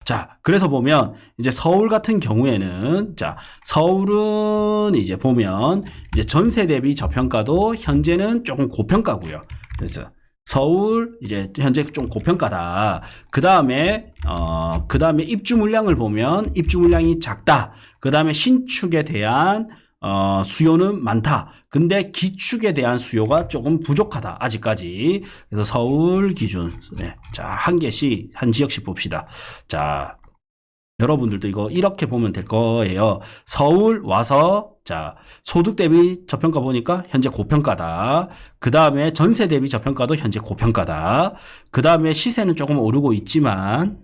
자, 그래서 보면 이제 서울 같은 경우에는 자, 서울은 이제 보면 이제 전세 대비 저평가도 현재는 조금 고평가고요. 그래서 서울 이제 현재 좀 고평가다. 그다음에 입주 물량을 보면 입주 물량이 작다. 그다음에 신축에 대한 수요는 많다. 근데 기축에 대한 수요가 조금 부족하다. 아직까지. 그래서 서울 기준. 네. 자, 한 개씩, 한 지역씩 봅시다. 자, 여러분들도 이거 이렇게 보면 될 거예요. 서울 와서, 자, 소득 대비 저평가 보니까 현재 고평가다. 그 다음에 전세 대비 저평가도 현재 고평가다. 그 다음에 시세는 조금 오르고 있지만,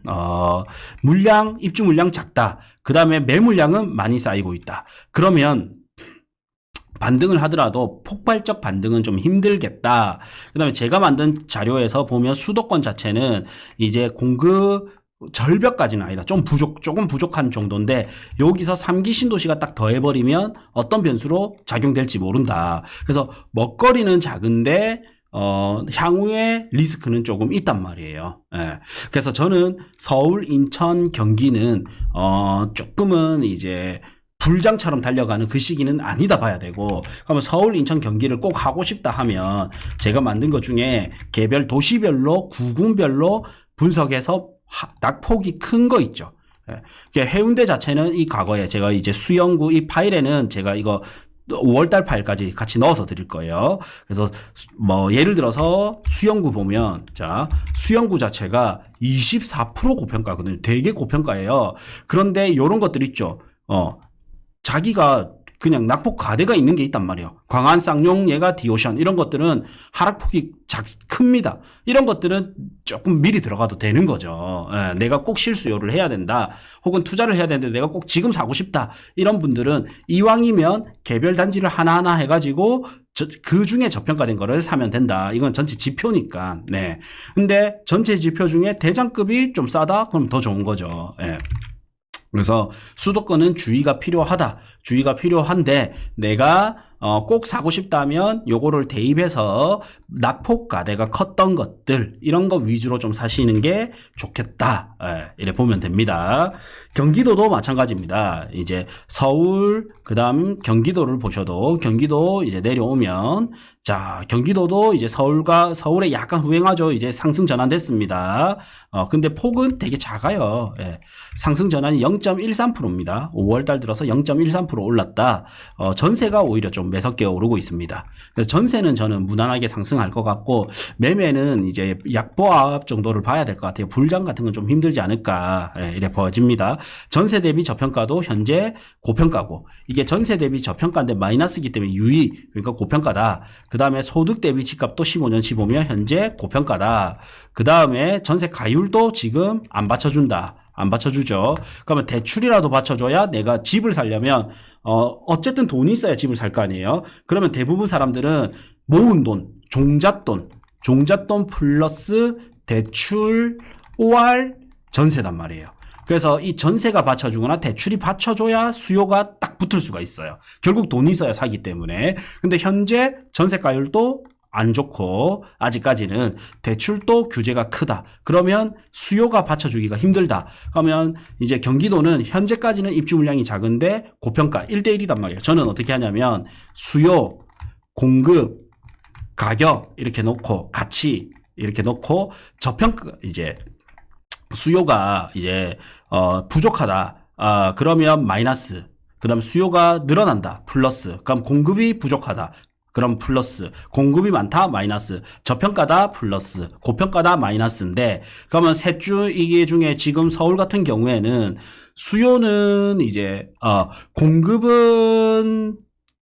물량, 입주 물량 작다. 그 다음에 매물량은 많이 쌓이고 있다. 그러면, 반등을 하더라도 폭발적 반등은 좀 힘들겠다. 그 다음에 제가 만든 자료에서 보면 수도권 자체는 이제 공급 절벽까지는 아니다. 조금 부족한 정도인데 여기서 3기 신도시가 딱 더해버리면 어떤 변수로 작용될지 모른다. 그래서 먹거리는 작은데 향후에 리스크는 조금 있단 말이에요. 예. 그래서 저는 서울, 인천, 경기는 조금은 이제 불장처럼 달려가는 그 시기는 아니다 봐야 되고, 그러면 서울, 인천, 경기를 꼭 하고 싶다 하면 제가 만든 것 중에 개별 도시별로 구군별로 분석해서 낙폭이 큰 거 있죠. 예. 해운대 자체는 이 과거에 제가 이제 수영구 이 파일에는 제가 이거 5월달 파일까지 같이 넣어서 드릴 거예요. 그래서 뭐 예를 들어서 수영구 보면 자 수영구 자체가 24% 고평가거든요. 되게 고평가예요. 그런데 이런 것들 있죠. 자기가 그냥 낙폭 가대가 있는 게 있단 말이에요. 광안, 쌍용, 예가, 디오션 이런 것들은 하락폭이 큽니다. 이런 것들은 조금 미리 들어가도 되는 거죠. 예, 내가 꼭 실수요를 해야 된다. 혹은 투자를 해야 되는데 내가 꼭 지금 사고 싶다. 이런 분들은 이왕이면 개별 단지를 하나하나 해가지고 그 중에 저평가된 거를 사면 된다. 이건 전체 지표니까. 네. 근데 전체 지표 중에 대장급이 좀 싸다? 그럼 더 좋은 거죠. 예. 그래서 수도권은 주의가 필요하다. 주의가 필요한데 내가 꼭 사고 싶다면 요거를 대입해서 낙폭 가대가 컸던 것들 이런 거 위주로 좀 사시는 게 좋겠다. 이래 보면 됩니다. 경기도도 마찬가지입니다. 이제 서울 그다음 경기도를 보셔도 경기도 이제 내려오면 자 경기도도 이제 서울에 약간 후행하죠. 이제 상승 전환됐습니다. 근데 폭은 되게 작아요. 예. 상승 전환이 0.13%입니다. 5월달 들어서 0.13% 올랐다. 전세가 오히려 좀 매섭게 오르고 있습니다. 그래서 전세는 저는 무난하게 상승할 것 같고 매매는 이제 약보합 정도를 봐야 될 것 같아요. 불장 같은 건 좀 힘들지 않을까 이래 보여집니다. 전세 대비 저평가도 현재 고평가고 이게 전세 대비 저평가인데 마이너스이기 때문에 유의 그러니까 고평가다. 그 다음에 소득 대비 집값도 15년 15면 현재 고평가다. 그 다음에 전세 가율도 지금 안 받쳐준다. 안 받쳐주죠. 그러면 대출이라도 받쳐줘야 내가 집을 살려면 어쨌든 돈이 있어야 집을 살 거 아니에요. 그러면 대부분 사람들은 모은 돈, 종잣돈 플러스 대출 OR 전세단 말이에요. 그래서 이 전세가 받쳐주거나 대출이 받쳐줘야 수요가 딱 붙을 수가 있어요. 결국 돈이 있어야 사기 때문에. 근데 현재 전세가율도 안 좋고 아직까지는 대출도 규제가 크다. 그러면 수요가 받쳐주기가 힘들다. 그러면 이제 경기도는 현재까지는 입주 물량이 작은데 고평가 1대1이단 말이에요. 저는 어떻게 하냐면 수요, 공급, 가격 이렇게 놓고 가치 이렇게 놓고 저평가 이제 수요가 이제 부족하다. 그러면 마이너스. 그다음 수요가 늘어난다. 플러스. 그럼 공급이 부족하다. 그럼 플러스. 공급이 많다 마이너스. 저평가다 플러스. 고평가다 마이너스인데 그러면 셋 중 이게 중에 지금 서울 같은 경우에는 수요는 이제 공급은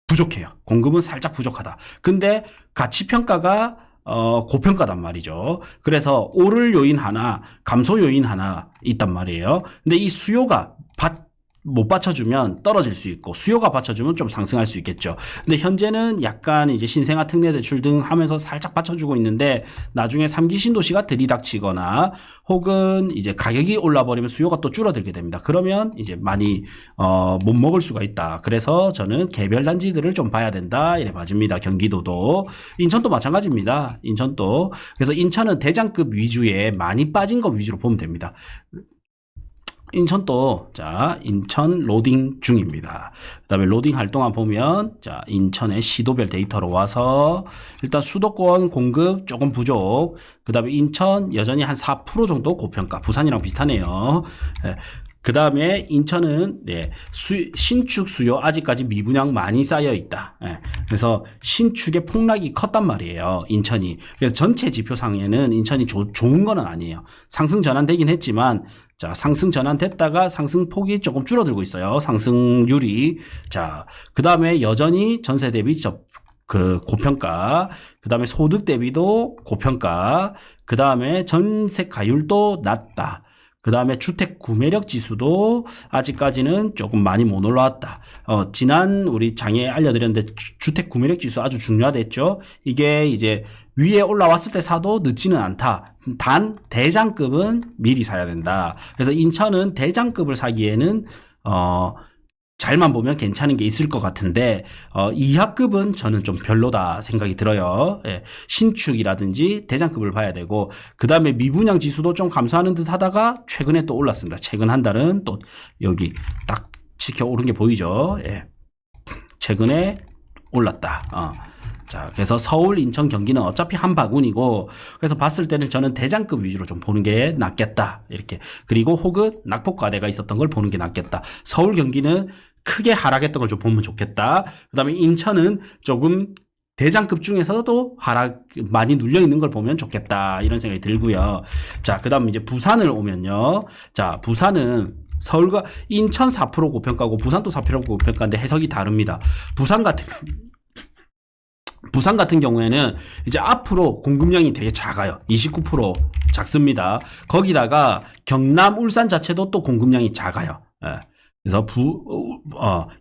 부족해요. 공급은 살짝 부족하다. 근데 가치 평가가 고평가단 말이죠. 그래서 오를 요인 하나, 감소 요인 하나 있단 말이에요. 근데 이 수요가 못 받쳐주면 떨어질 수 있고 수요가 받쳐주면 좀 상승할 수 있겠죠. 근데 현재는 약간 이제 신생아 특례 대출 등 하면서 살짝 받쳐주고 있는데 나중에 3기 신도시가 들이닥치거나 혹은 이제 가격이 올라버리면 수요가 또 줄어들게 됩니다. 그러면 이제 많이 못 먹을 수가 있다. 그래서 저는 개별 단지들을 좀 봐야 된다. 이래 봐집니다. 경기도도. 인천도 마찬가지입니다. 인천도. 그래서 인천은 대장급 위주에 많이 빠진 거 위주로 보면 됩니다. 인천도, 자, 인천 로딩 중입니다. 그 다음에 로딩 할 동안 보면, 자, 인천의 시도별 데이터로 와서, 일단 수도권 공급 조금 부족, 그 다음에 인천 여전히 한 4% 정도 고평가, 부산이랑 비슷하네요. 예. 그 다음에 인천은 신축 수요 아직까지 미분양 많이 쌓여 있다. 그래서 신축의 폭락이 컸단 말이에요. 인천이. 그래서 전체 지표상에는 인천이 좋은 건 아니에요. 상승 전환되긴 했지만, 자, 상승 전환됐다가 상승폭이 조금 줄어들고 있어요. 상승률이. 자, 그 다음에 여전히 전세 대비 고평가, 그 다음에 소득 대비도 고평가, 그 다음에 전세 가율도 낮다. 그 다음에 주택 구매력 지수도 아직까지는 조금 많이 못 올라왔다. 지난 우리 장에 알려드렸는데 주택 구매력 지수 아주 중요하댔죠. 이게 이제 위에 올라왔을 때 사도 늦지는 않다. 단 대장급은 미리 사야 된다. 그래서 인천은 대장급을 사기에는 잘만 보면 괜찮은 게 있을 것 같은데 이하급은 저는 좀 별로다 생각이 들어요. 예, 신축이라든지 대장급을 봐야 되고 그 다음에 미분양 지수도 좀 감소하는 듯 하다가 최근에 또 올랐습니다. 최근 한 달은 또 여기 딱 지켜 오른 게 보이죠. 예, 최근에 올랐다. 자, 그래서 서울, 인천, 경기는 어차피 한 바구니고, 그래서 봤을 때는 저는 대장급 위주로 좀 보는 게 낫겠다. 이렇게. 그리고 혹은 낙폭과대가 있었던 걸 보는 게 낫겠다. 서울, 경기는 크게 하락했던 걸 좀 보면 좋겠다. 그 다음에 인천은 조금 대장급 중에서도 하락 많이 눌려 있는 걸 보면 좋겠다. 이런 생각이 들고요. 자, 그 다음 이제 부산을 오면요. 자, 부산은 서울과 인천 4% 고평가고 부산도 4% 고평가인데 해석이 다릅니다. 부산 같은 경우에는 이제 앞으로 공급량이 되게 작아요. 29% 작습니다. 거기다가 경남, 울산 자체도 또 공급량이 작아요. 예. 그래서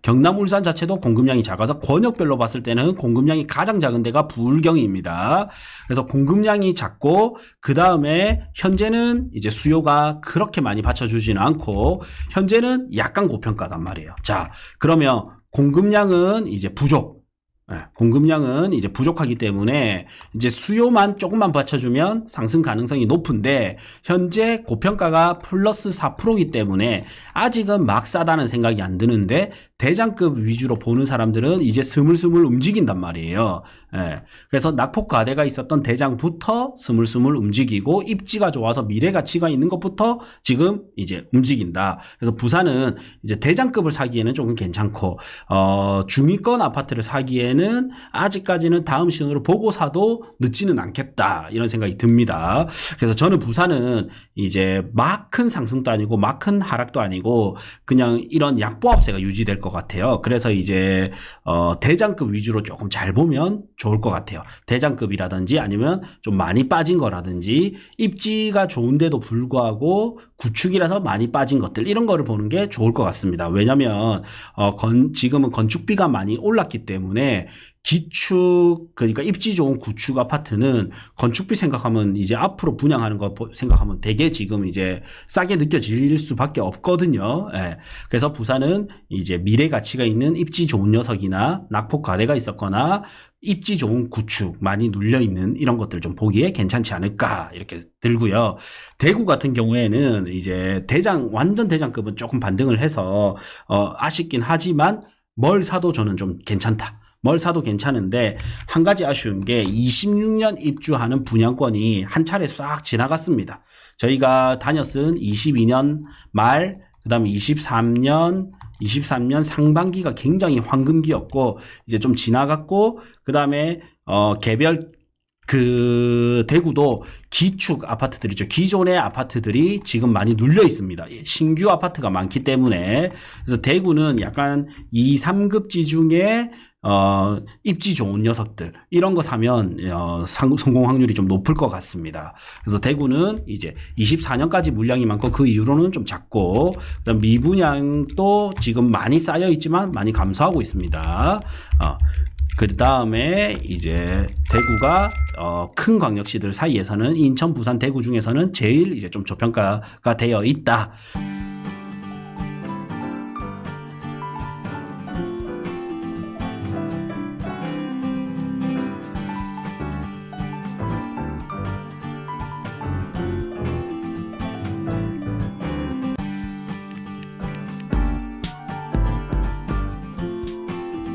경남, 울산 자체도 공급량이 작아서 권역별로 봤을 때는 공급량이 가장 작은 데가 부울경입니다. 그래서 공급량이 작고 그 다음에 현재는 이제 수요가 그렇게 많이 받쳐주지는 않고 현재는 약간 고평가단 말이에요. 자, 그러면 공급량은 이제 부족. 공급량은 이제 부족하기 때문에 이제 수요만 조금만 받쳐주면 상승 가능성이 높은데 현재 고평가가 플러스 4%이기 때문에 아직은 막 싸다는 생각이 안 드는데 대장급 위주로 보는 사람들은 이제 스물스물 움직인단 말이에요. 그래서 낙폭과대가 있었던 대장부터 스물스물 움직이고 입지가 좋아서 미래 가치가 있는 것부터 지금 이제 움직인다. 그래서 부산은 이제 대장급을 사기에는 조금 괜찮고 중위권 아파트를 사기에는 아직까지는 다음 신호를 보고 사도 늦지는 않겠다 이런 생각이 듭니다. 그래서 저는 부산은 이제 막 큰 상승도 아니고 막 큰 하락도 아니고 그냥 이런 약보합세가 유지될 것 같아요. 그래서 이제 대장급 위주로 조금 잘 보면 좋을 것 같아요. 대장급이라든지 아니면 좀 많이 빠진 거라든지 입지가 좋은데도 불구하고 구축이라서 많이 빠진 것들 이런 거를 보는 게 좋을 것 같습니다. 왜냐하면 지금은 건축비가 많이 올랐기 때문에 기축 그러니까 입지 좋은 구축 아파트는 건축비 생각하면 이제 앞으로 분양하는 거 생각하면 되게 지금 이제 싸게 느껴질 수밖에 없거든요. 예. 그래서 부산은 이제 미래 가치가 있는 입지 좋은 녀석이나 낙폭 과대가 있었거나 입지 좋은 구축 많이 눌려 있는 이런 것들 좀 보기에 괜찮지 않을까 이렇게 들고요. 대구 같은 경우에는 이제 완전 대장급은 조금 반등을 해서 아쉽긴 하지만 뭘 사도 저는 좀 괜찮다. 뭘 사도 괜찮은데 한 가지 아쉬운 게 26년 입주하는 분양권이 한 차례 싹 지나갔습니다. 저희가 다녔은 22년 말 그다음에 23년 상반기가 굉장히 황금기였고 이제 좀 지나갔고 그다음에 개별 대구도 기축 아파트들이죠. 기존의 아파트들이 지금 많이 눌려 있습니다. 신규 아파트가 많기 때문에 그래서 대구는 약간 2, 3급지 중에 입지 좋은 녀석들 이런 거 사면 성공 확률이 좀 높을 것 같습니다. 그래서 대구는 이제 24년까지 물량이 많고 그 이후로는 좀 작고 그다음 미분양도 지금 많이 쌓여 있지만 많이 감소하고 있습니다. 그 다음에 이제 대구가 큰 광역시들 사이에서는 인천, 부산, 대구 중에서는 제일 이제 좀 저평가가 되어 있다.